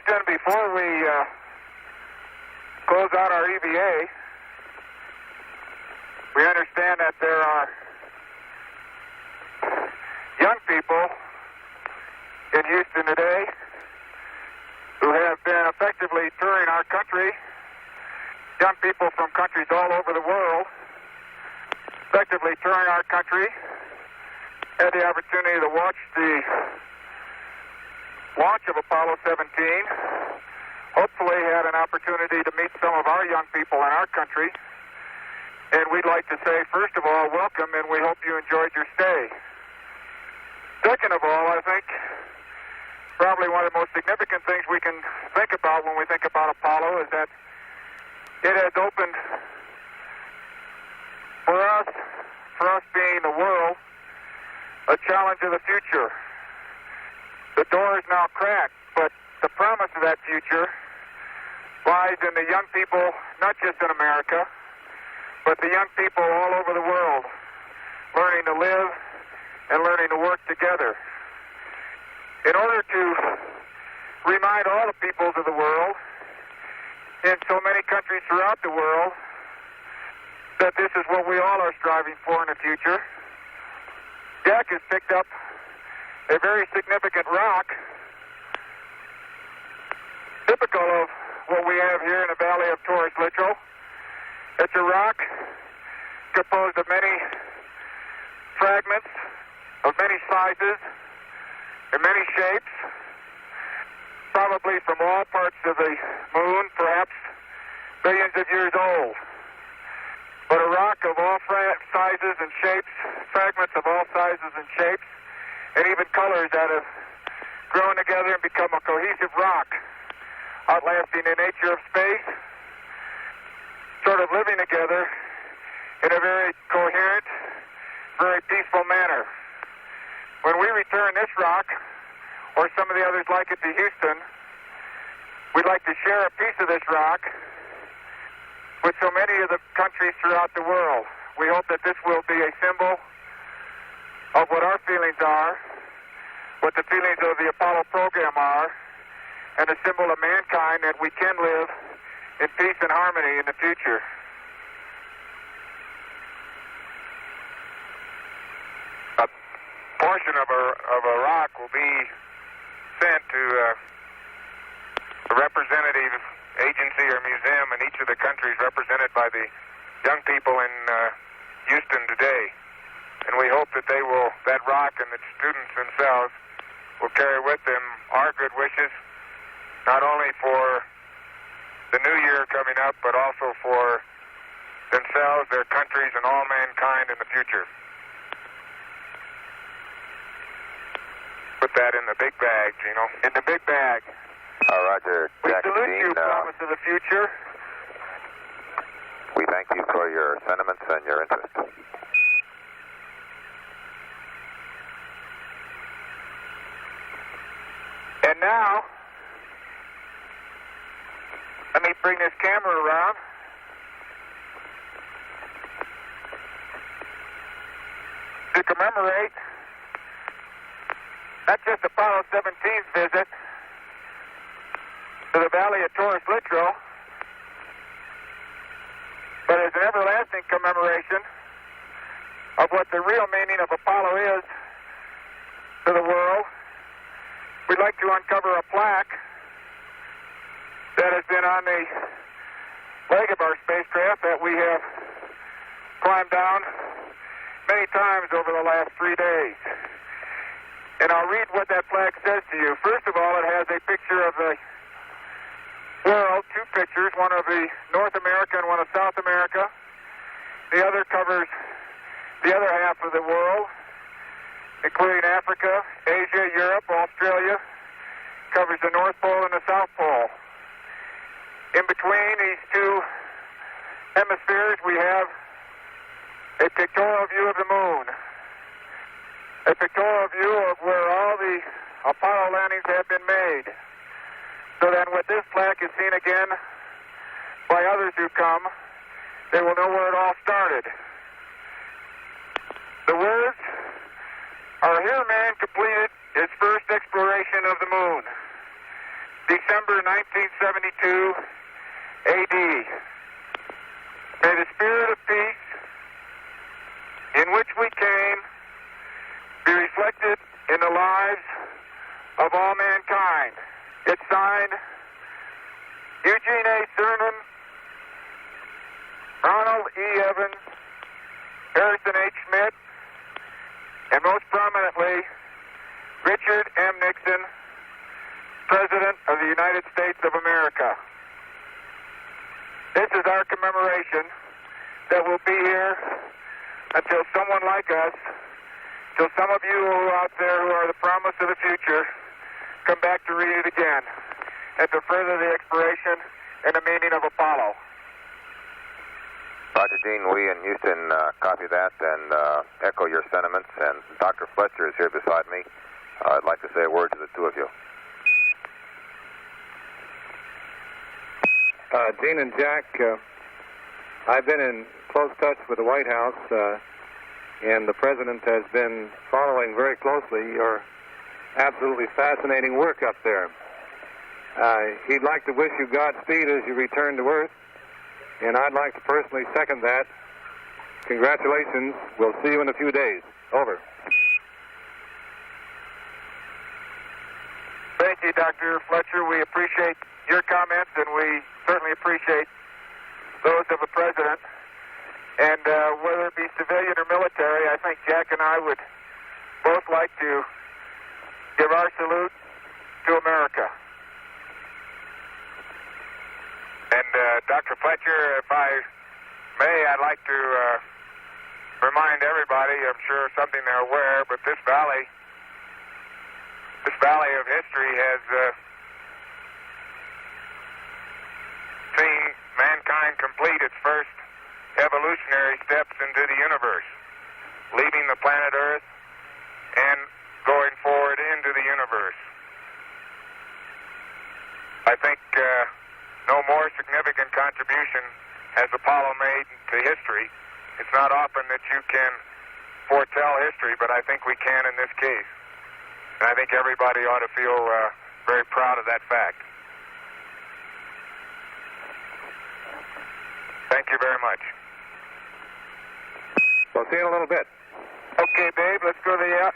Houston, before we close out our EVA, we understand that there are young people in Houston today who have been effectively touring our country. Young people from countries all over the world effectively touring our country. Had the opportunity to watch the launch of Apollo 17. Hopefully had an opportunity to meet some of our young people in our country. And we'd like to say, first of all, welcome, and we hope you enjoyed your stay. Second of all, I think probably one of the most significant things we can think about when we think about Apollo is that it has opened for us being the world, a challenge of the future. The door is now cracked, but the promise of that future lies in the young people, not just in America, but the young people all over the world, learning to live and learning to work together. In order to remind all the peoples of the world, in so many countries throughout the world, that this is what we all are striving for in the future, Jack has picked up a very significant rock, typical of what we have here in the Valley of Torres Littrow. It's a rock composed of many fragments, of many sizes, and many shapes, probably from all parts of the moon, perhaps billions of years old. But a rock of all sizes and shapes, fragments of all sizes and shapes, and even colors that have grown together and become a cohesive rock, outlasting the nature of space, sort of living together in a very coherent, very peaceful manner. When we return this rock, or some of the others like it, to Houston, we'd like to share a piece of this rock with so many of the countries throughout the world. We hope that this will be a symbol of what our feelings are, what the feelings of the Apollo program are, and a symbol of mankind that we can live in peace and harmony in the future. A portion of a rock will be sent to a representative agency or museum in each of the countries represented by the young people in Houston today. And we hope that that rock and the students themselves will carry with them our good wishes, not only for the new year coming up, but also for themselves, their countries, and all mankind in the future. Put that in the big bag, Gino. In the big bag. Roger. We Jack salute Dean, you, promise of the future. We thank you for your sentiments and your interest. And now, let me bring this camera around. To commemorate not just Apollo 17's visit to the Valley of Torres Littrow, but as an everlasting commemoration of what the real meaning of Apollo is to the world, we'd like to uncover a plaque that has been on the leg of our spacecraft that we have climbed down many times over the last 3 days. And I'll read what that plaque says to you. First of all, it has a picture of the world, two pictures, one of the North America and one of South America. The other covers the other half of the world, including Africa, Asia, Europe, Australia, covers the North Pole and the South Pole. In between these two hemispheres, we have a pictorial view of the moon, a pictorial view of where all the Apollo landings have been made, so that when this plaque is seen again by others who come, they will know where it all started. The words are, "Here man completed his first exploration of the moon." December 1972 AD. May the spirit of peace in which we came be reflected in the lives of all mankind. It's signed Eugene A. Cernan, Ronald E. Evans, Harrison H. Schmidt, and most prominently, Richard M. Nixon, President of the United States of America. This is our commemoration that will be here until someone like us, till some of you out there who are the promise of the future, come back to read it again and to further the expiration and the meaning of Apollo. Roger, Gene, we in Houston copy that and echo your sentiments. And Dr. Fletcher is here beside me. I'd like to say a word to the two of you. Gene and Jack, I've been in close touch with the White House, and the President has been following very closely your absolutely fascinating work up there. He'd like to wish you Godspeed as you return to Earth, and I'd like to personally second that. Congratulations. We'll see you in a few days. Over. Thank you, Dr. Fletcher. We appreciate your comments, and we certainly appreciate those of the President. And whether it be civilian or military, I think Jack and I would both like to give our salute to America. And Dr. Fletcher, if I may, I'd like to remind everybody, I'm sure something they're aware, but this valley of history has seen mankind complete its first evolutionary steps into the universe, leaving the planet Earth and going forward into the universe. I think no more significant contribution has Apollo made to history. It's not often that you can foretell history, but I think we can in this case. And I think everybody ought to feel very proud of that fact. Thank you very much. We'll see you in a little bit. Okay, Dave, let's go to the